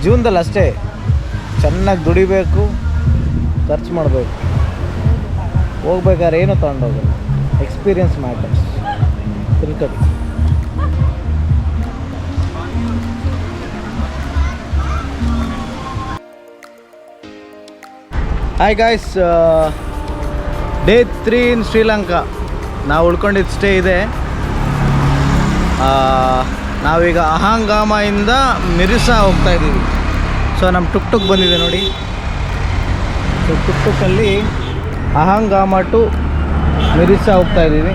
ಜೀವನದಲ್ಲಿ ಅಷ್ಟೇ, ಚೆನ್ನಾಗಿ ದುಡಿಬೇಕು, ಖರ್ಚು ಮಾಡಬೇಕು. ಹೋಗ್ಬೇಕಾದ್ರೆ ಏನೂ ತೊಗೊಂಡೋಗಲ್ಲ, ಎಕ್ಸ್ಪೀರಿಯನ್ಸ್ ಮ್ಯಾಟರ್ಸ್. ತಿಳ್ಕೊಳ್ಳಿ. ಹಾಯ್ ಗಾಯ್ಸ್, ಡೇ 3 ಇನ್ ಶ್ರೀಲಂಕಾ. ನಾವು ಉಳ್ಕೊಂಡಿದ್ದು ಸ್ಟೇ ಇದೆ. ನಾವೀಗ ಅಹಂಗಾಮದಿಂದ ಮಿರಿಸಾ ಹೋಗ್ತಾ ಇದ್ದೀವಿ. ಸೊ ನಮ್ಮ ಟುಕ್ ಬಂದಿದೆ ನೋಡಿ. ಸೊ ಟುಕ್ಕಲ್ಲಿ ಅಹಂಗಾಮ ಟು ಮಿರಿಸಾ ಹೋಗ್ತಾ ಇದ್ದೀವಿ.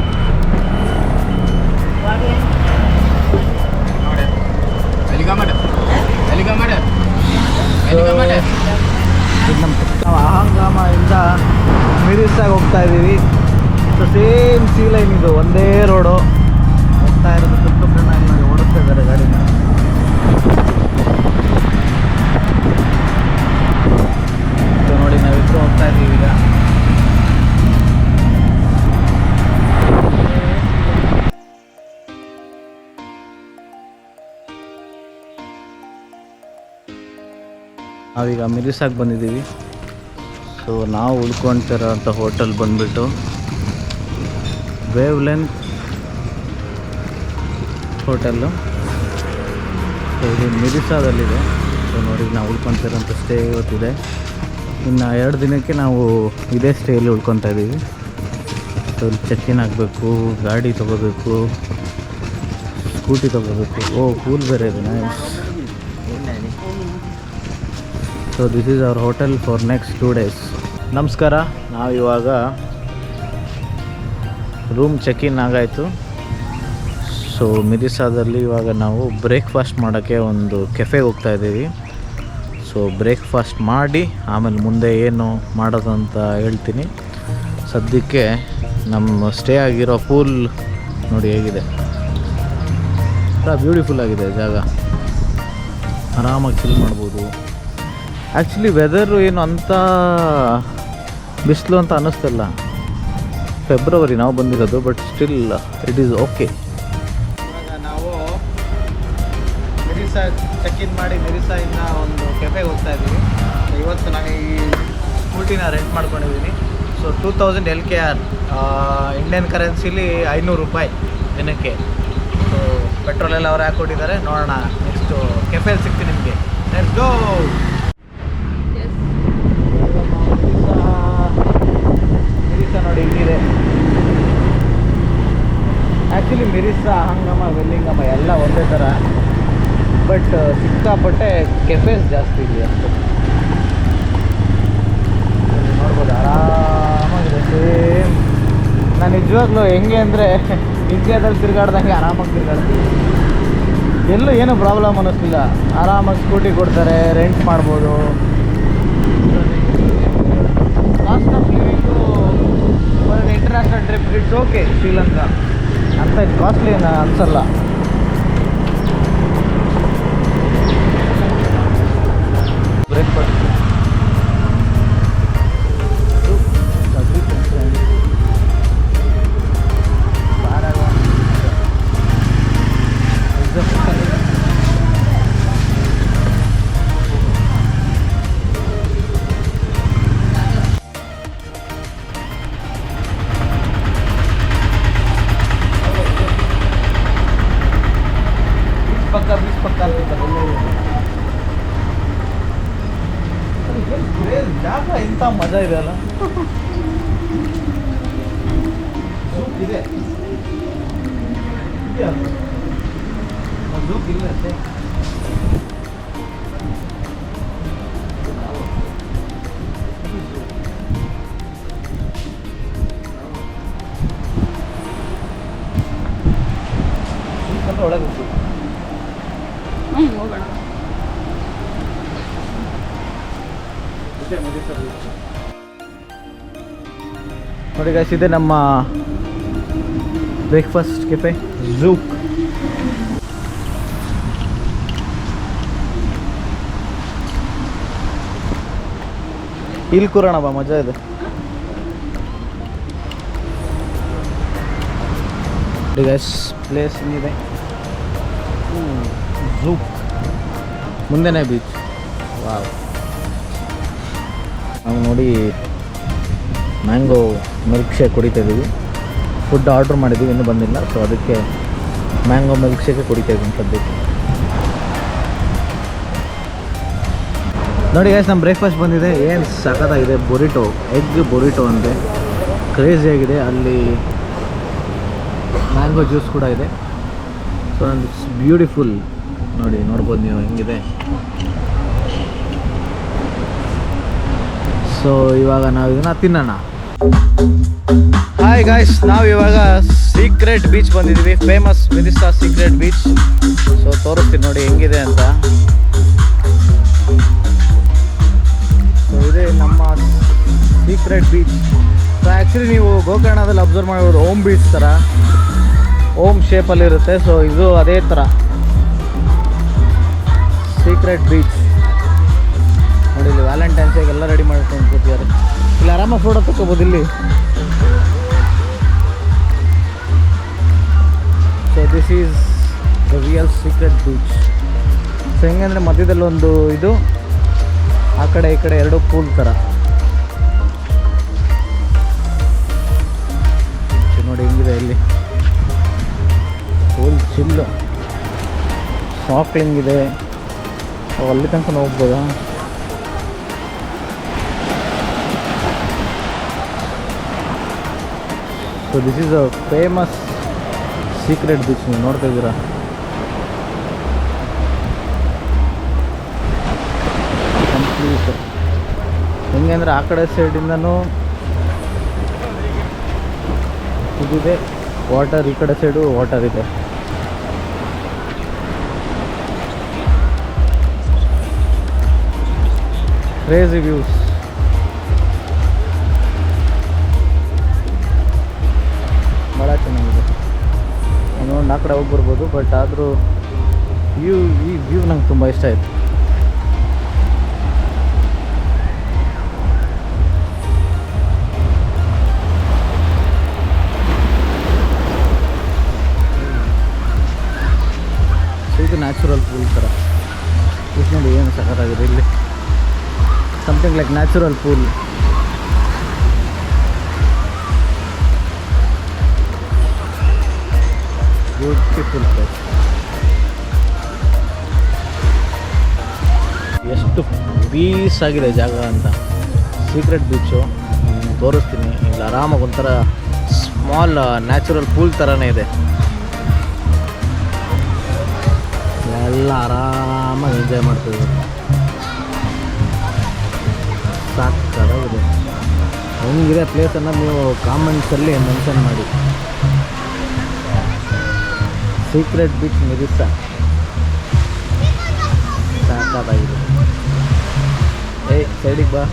ನಾವು ಅಹಂಗಾಮದಿಂದ ಮಿರಿಸಾಗಿ ಹೋಗ್ತಾ ಇದ್ದೀವಿ. ಸೊ ಸೇಮ್ ಸೀ ಲೈನ್, ಇದು ಒಂದೇ ರೋಡು ಹೋಗ್ತಾ ಇರೋದು. ಟುಕ್ಕನ್ನಾಗಿ ನೋಡಿ ಓಡಿಸ್ತಾ ಇದ್ದಾರೆ ಗಾಡಿನ. ಸೊ ನೋಡಿ ನಾವಿಬ್ಬರು ಹೋಗ್ತಾ ಇದ್ದೀವಿ ಈಗ. ನಾವೀಗ ಮಿರಿಸಾಗಿ ಬಂದಿದ್ದೀವಿ. ಸೊ ನಾವು ಉಳ್ಕೊಳ್ತಿರೋಂಥ ಹೋಟೆಲ್ ಬಂದುಬಿಟ್ಟು ವೇವ್ ಲೆಂತ್ ಹೋಟೆಲ್ಲು. ಸೊ ಇದು ಮಿರಿಸಾದಲ್ಲಿದೆ. ಸೊ ನೋಡಿ ನಾವು ಉಳ್ಕೊಳ್ತಿರೋಂಥ ಸ್ಟೇ ಇವತ್ತಿದೆ. ಇನ್ನು 2 ದಿನಕ್ಕೆ ನಾವು ಇದೇ ಸ್ಟೇಯಲ್ಲಿ ಉಳ್ಕೊತಾ ಇದ್ದೀವಿ. ಸೊ ಇಲ್ಲಿ ಚೆಕ್-ಇನ್ ಆಗಬೇಕು, ಗಾಡಿ ತೊಗೋಬೇಕು, ಸ್ಕೂಟಿ ತೊಗೋಬೇಕು. ಪೂಲ್ ಬೇರೆ ಇದೆ. So this is our hotel for next 2 days. ನಮಸ್ಕಾರ. ನಾವು ಇವಾಗ ರೂಮ್ ಚೆಕ್-ಇನ್ ಆಗಾಯಿತು. ಸೊ ಮಿರಿಸಾದಲ್ಲಿ ಇವಾಗ ನಾವು ಬ್ರೇಕ್ಫಾಸ್ಟ್ ಮಾಡೋಕ್ಕೆ ಒಂದು ಕೆಫೆಗೆ ಹೋಗ್ತಾ ಇದ್ದೀವಿ. ಸೊ ಬ್ರೇಕ್ಫಾಸ್ಟ್ ಮಾಡಿ ಆಮೇಲೆ ಮುಂದೆ ಏನು ಮಾಡೋದು ಅಂತ ಹೇಳ್ತೀನಿ. ಸದ್ಯಕ್ಕೆ ನಮ್ಮ ಸ್ಟೇ ಆಗಿರೋ ಪೂಲ್ ನೋಡಿ ಹೇಗಿದೆ. ಬ್ಯೂಟಿಫುಲ್ ಆಗಿದೆ ಜಾಗ, ಆರಾಮಾಗಿ ಚಿಲ್ ಮಾಡ್ಬೋದು. ಆ್ಯಕ್ಚುಲಿ ವೆದರು ಏನು ಅಂಥ ಬಿಸಿಲು ಅಂತ ಅನ್ನಿಸ್ತಿಲ್ಲ. ಫೆಬ್ರವರಿ ನಾವು ಬಂದಿರೋದು, but still it is okay. ಇವಾಗ ನಾವು ಮಿರಿಸಾ ಚೆಕ್-ಇನ್ ಮಾಡಿ ಮಿರಿಸಾಯಿಂದ ಒಂದು ಕೆಫೆಗೆ ಹೋಗ್ತಾ ಇದ್ದೀವಿ. ಇವತ್ತು ನಾನು ಈ ಸ್ಕೂಟಿನ ರೆಂಟ್ ಮಾಡ್ಕೊಂಡಿದ್ದೀನಿ. ಸೊ 2000 LKR, ಇಂಡಿಯನ್ ಕರೆನ್ಸಿಲಿ 500 ರೂಪಾಯಿ ದಿನಕ್ಕೆ. ಸೊ ಪೆಟ್ರೋಲೆಲ್ಲ ಅವ್ರು ಹಾಕ್ಕೊಟ್ಟಿದ್ದಾರೆ. ನೋಡೋಣ ನೆಕ್ಸ್ಟು ಕೆಫೆಯಲ್ಲಿ ಸಿಗ್ತೀನಿ ನಿಮಗೆ. Let's go. ನೋಡಿ ಇಲ್ಲಿದೆ. ಆ್ಯಕ್ಚುಲಿ ಮಿರಿಸಾ, ಅಹಂಗಾಮ, ವೆಲ್ಲಿಂಗಾಮ ಎಲ್ಲ ಒಂದೇ ಥರ, ಬಟ್ ಸಿಕ್ಕಾಪಟ್ಟೆ ಕೆಫೆಸ್ ಜಾಸ್ತಿ ಇಲ್ಲಿ ಅಷ್ಟು. ನೋಡ್ಬೋದು ಆರಾಮಾಗಿದೆ. ಸೇಮ್ ನಾನು ನಿಜವಾಗ್ಲೂ ಹೆಂಗೆ ಅಂದರೆ ಇಂಡಿಯಾದಲ್ಲಿ ತಿರುಗಾಡ್ದಂಗೆ ಆರಾಮಾಗಿ ತಿರುಗಾಡ್ತೀವಿ. ಎಲ್ಲೂ ಏನೂ ಪ್ರಾಬ್ಲಮ್ ಅನ್ನಿಸ್ಲಿಲ್ಲ. ಆರಾಮಾಗಿ ಸ್ಕೂಟಿ ಕೊಡ್ತಾರೆ, ರೆಂಟ್ ಮಾಡ್ಬೋದು. Cost of living international trip it's okay. Sri Lanka ಅಂತ ಇದು ಕಾಸ್ಟ್ಲಿ ಅನ್ಸಲ್ಲ. ಬ್ರೇಕ್ಫಾಸ್ಟ್ ಪಕ್ಕ ಜಾಗ ಇಂಥ ಮಜಾ ಇದೆ ಅಲ್ಲ. ಇದೆ ಇಲ್ಲ ಅಷ್ಟೇ. ಒಳಗೆ ಹೋಗೋಣ. ನೋಡಿ ಗೈಸ್, ಇದೆ ನಮ್ಮ ಬ್ರೇಕ್ಫಾಸ್ಟ್ ಕೆಫೆ ಝೂಕ್. ಇಲ್ಲಿ ಕೂರೋಣ ಬಾ, ಮಜಾ ಇದೆ. ನೋಡಿ ಗೈಸ್, ಪ್ಲೇಸ್ ಇದೆ. ಝೂಕ್ ಮುಂದೆನೇ ಬೀಚ್. ವಾವ್, ನಾವು ನೋಡಿ ಮ್ಯಾಂಗೋ ಮಿಲ್ಕ್ ಶೇಕ್ ಕುಡಿತಾ ಇದ್ದೀವಿ. ಫುಡ್ ಆರ್ಡ್ರ್ ಮಾಡಿದ್ದೀವಿ, ಇನ್ನೂ ಬಂದಿಲ್ಲ. ಸೊ ಅದಕ್ಕೆ ಮ್ಯಾಂಗೋ ಮಿಲ್ಕ್ ಶೇಕೆ ಕುಡಿತಾ ಇದ್ದೀನಿ ಸದ್ಯಕ್ಕೆ. ನೋಡಿ ಗೈಸ್, ನಮ್ಮ ಬ್ರೇಕ್ಫಾಸ್ಟ್ ಬಂದಿದೆ. ಏನು ಸಖತ್ತಾಗಿದೆ, ಬೊರಿಟೋ, ಎಗ್ ಬೊರಿಟೋ ಅಂತೆ, ಕ್ರೇಜಿಯಾಗಿದೆ. ಅಲ್ಲಿ ಮ್ಯಾಂಗೋ ಜ್ಯೂಸ್ ಕೂಡ ಇದೆ. So it's beautiful. ನೋಡ್ಬೋದು ನೀವು ಹೆಂಗಿದೆ. ಸೊ ಇವಾಗ ನಾವು ಇದನ್ನು ತಿನ್ನೋಣ. ಹಾಯ್ ಗಾಯ್ಸ್, ನಾವು ಇವಾಗ ಸೀಕ್ರೆಟ್ ಬೀಚ್ ಬಂದಿದ್ದೀವಿ. Famous Mirissa secret beach. So ತೋರಿಸ್ತೀನಿ ನೋಡಿ ಹೆಂಗಿದೆ ಅಂತ. ಸೊ ಇದೇ ನಮ್ಮ ಸೀಕ್ರೆಟ್ ಬೀಚ್. ಸೊ ಆ್ಯಕ್ಚುಲಿ ನೀವು ಗೋಕರ್ಣದಲ್ಲಿ ಅಬ್ಸರ್ವ್ ಮಾಡ್ಬೋದು, ಓಮ್ ಬೀಚ್ ಥರ ಓಮ್ ಶೇಪಲ್ಲಿರುತ್ತೆ. ಸೊ ಇದು ಅದೇ ಥರ ಸೀಕ್ರೆಟ್ ಬೀಚ್. ನೋಡಿ ಇಲ್ಲಿ ವ್ಯಾಲೆಂಟೈನ್ಸ್ ಡೇಗೆ ಎಲ್ಲ ರೆಡಿ ಮಾಡ್ಕೊಂಡು ಕೂತಿದ್ದಾರೆ. ಇಲ್ಲಿ ಆರಾಮಾಗಿ ಫೋಟೋ ತಗೋಬೋದು ಇಲ್ಲಿ. So this is the real secret beach. So ಹೆಂಗಂದರೆ ಮಧ್ಯದಲ್ಲಿ ಒಂದು ಇದು, ಆ ಕಡೆ ಈ ಕಡೆ ಎರಡು ಪೂಲ್ ಥರ. ನೋಡಿ ಹೆಂಗಿದೆ ಇಲ್ಲಿ, ಫುಲ್ ಚಿಲ್ಲು. ಸ್ನಾರ್ಕ್ಲಿಂಗ್ ಇದೆ, ಅಲ್ಲಿ ತನಕ ಹೋಗ್ಬೋದಾ? So this is a famous secret beach. ನೀವು ನೋಡ್ತಾ ಇದ್ದೀರಾ. ಕಂಪ್ಲೀಟ್ ಹೆಂಗೆ ಅಂದರೆ ಆ ಕಡೆ ಸೈಡಿಂದನೂ ಇದಿದೆ ವಾಟರ್, ಈ ಕಡೆ ಸೈಡು ವಾಟರ್ ಇದೆ. Crazy views. ಭಾಳ ಚೆನ್ನಾಗಿದೆ. ನೋಡಿ ಆ ಕಡೆ ಹೋಗಿ ಬರ್ಬೋದು, ಬಟ್ ಆದರೂ ಈ ವ್ಯೂ ನಂಗೆ ತುಂಬ ಇಷ್ಟ ಆಯಿತು. ಇದು ನ್ಯಾಚುರಲ್ ಪೂಲ್ ಥರ. ಇದು ನೋಡಿ ಏನು ಸಖತ್ತಾಗಿದೆ ಇಲ್ಲಿ. Something like natural pool. Beautiful place. ಎಷ್ಟು ಪೀಸ್ ಆಗಿದೆ ಜಾಗ ಅಂತ. ಸೀಕ್ರೆಟ್ ಬೀಚು ತೋರಿಸ್ತೀನಿ. ಇಲ್ಲಿ ಆರಾಮಾಗಿ ಒಂಥರ ಸ್ಮಾಲ್ ನ್ಯಾಚುರಲ್ ಪೂಲ್ ಥರನೇ ಇದೆ. ಎಲ್ಲ ಆರಾಮಾಗಿ ಎಂಜಾಯ್ ಮಾಡ್ತಿದ್ವಿ. ಸಾಕಾಗಿದೆ. ಹೆಂಗಿದೆ ಪ್ಲೇಸನ್ನು ನೀವು ಕಾಮೆಂಟ್ಸಲ್ಲಿ ಮೆನ್ಷನ್ ಮಾಡಿ. ಸೀಕ್ರೆಟ್ ಬೀಚ್ ಮಿರಿಸಾ ಸಾಕಾಗಿದೆ. ಸೈಡಿಗೆ ಬಾ.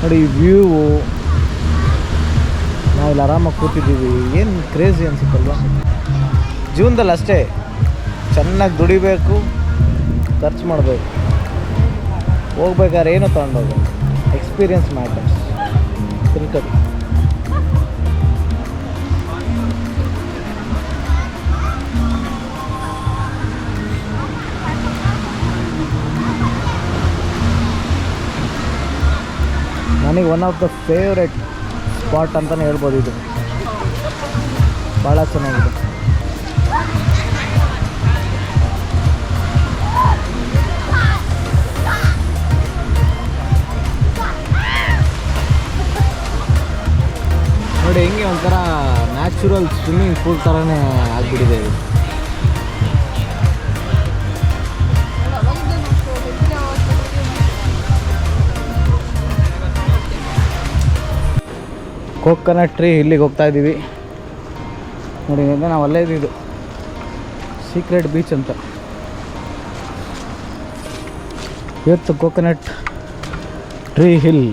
ನೋಡಿ ವ್ಯೂ. ನಾವಿಲ್ಲಿ ಆರಾಮಾಗಿ ಕೂತಿದ್ದೀವಿ. ಏನು ಕ್ರೇಜಿ ಅನ್ಸುತ್ತಲ್ವ ಜೀವನದಲ್ಲಿ. ಅಷ್ಟೇ ಚೆನ್ನಾಗಿ ದುಡಿಬೇಕು, ಖರ್ಚು ಮಾಡಬೇಕು, ಹೋಗ್ಬೇಕಾದ್ರೆ ಏನೂ ತೊಗೊಂಡೋಗ್ಬೇಕು. Experience matters. ತಿಳ್ಕೊಳ್ಳಿ. ನನಗೆ one of the favourite spot ಅಂತಲೇ ಹೇಳ್ಬೋದು. ಇದು ಭಾಳ ಚೆನ್ನಾಗಿದೆ. ನೋಡಿ ಹೆಂಗೆ ಒಂಥರ ನ್ಯಾಚುರಲ್ ಸ್ವಿಮ್ಮಿಂಗ್ ಪೂಲ್ ಥರನೇ ಆಗಿಬಿಟ್ಟಿದೆ ಇದು. ಕೋಕೋನಟ್ ಟ್ರೀ ಇಲ್ಲಿಗೆ ಹೋಗ್ತಾ ಇದ್ದೀವಿ. ನೋಡಿ ನಾವು ಅಲ್ಲೇ ಇದ್ದಿದ್ದು ಸೀಕ್ರೆಟ್ ಬೀಚ್ ಅಂತ. ಇವತ್ತು ಕೋಕೋನಟ್ ಟ್ರೀ ಹಿಲ್.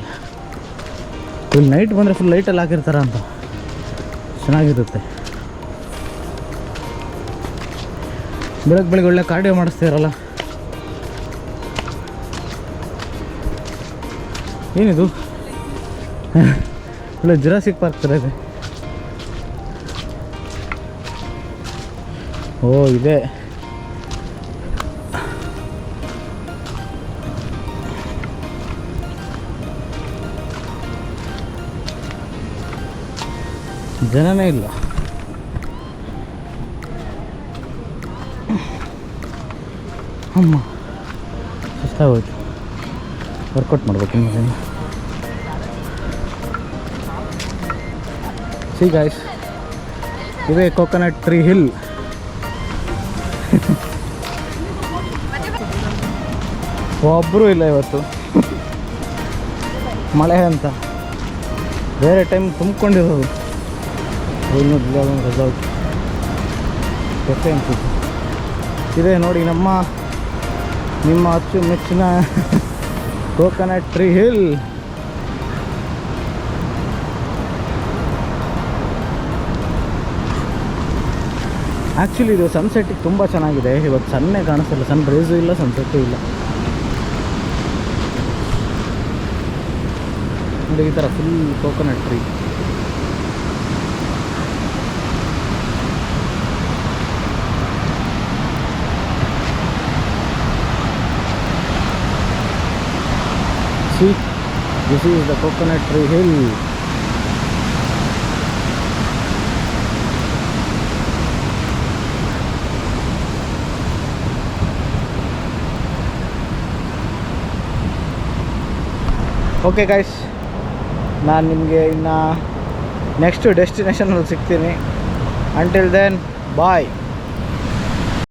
ಇಲ್ಲಿ ನೈಟ್ ಬಂದರೆ ಫುಲ್ ಲೈಟಲ್ಲಿ ಹಾಕಿರ್ತಾರ ಅಂತ ಚೆನ್ನಾಗಿರುತ್ತೆ. ಬೆಳಗ್ಗೆ ಒಳ್ಳೆ ಕಾರ್ಡಿಯೋ ಮಾಡಿಸ್ತೀರಲ್ಲ. ಏನಿದು? ಒಳ್ಳೆ ಜುರಾಸಿಕ್ ಪಾರ್ಕ್ ಥರ ಇದೆ. ಓ ಇದೆ. ಜನನೇ ಇಲ್ಲ. ಅಮ್ಮ ಸುಸ್ತಾಗೋಯ್ತು. ವರ್ಕೌಟ್ ಮಾಡ್ಬೇಕು ಇನ್ನು. ಸಿ ಗಾಯ್ಸ್, ಇದೇ ಕೋಕೋನಟ್ ಟ್ರೀ ಹಿಲ್. ಒಬ್ಬರೂ ಇಲ್ಲ ಇವತ್ತು, ಮಳೆ ಅಂತ. ಬೇರೆ ಟೈಮ್ ತುಂಬ್ಕೊಂಡಿರೋದು. ರೆಸಾರ್ಟ್ ಕೆಫೆ ಅನ್ಸುತ್ತೆ. ಇದೆ ನೋಡಿ ನಿಮ್ಮ ಅಚ್ಚುಮೆಚ್ಚಿನ ಕೋಕೋನಟ್ ಟ್ರೀ ಹಿಲ್. ಆ್ಯಕ್ಚುಲಿ ಇದು ಸನ್ಸೆಟ್ಟಿಗೆ ತುಂಬ ಚೆನ್ನಾಗಿದೆ. ಇವತ್ತು ಸನ್ನೇ ಕಾಣಿಸ್ತಿಲ್ಲ, ಸನ್ ರೈಸು ಇಲ್ಲ, ಸನ್ಸೆಟ್ಟೂ ಇಲ್ಲ. ನೋಡಿ ಈ ಥರ full coconut tree. See, this is the coconut tree hill. Okay guys, ನಾನು ನಿಮಗೆ ಇನ್ನು ನೆಕ್ಸ್ಟ್ ಡೆಸ್ಟಿನೇಷನಲ್ಲಿ ಸಿಗ್ತೀನಿ. ಅಂಟಿಲ್ ದೆನ್ ಬಾಯ್.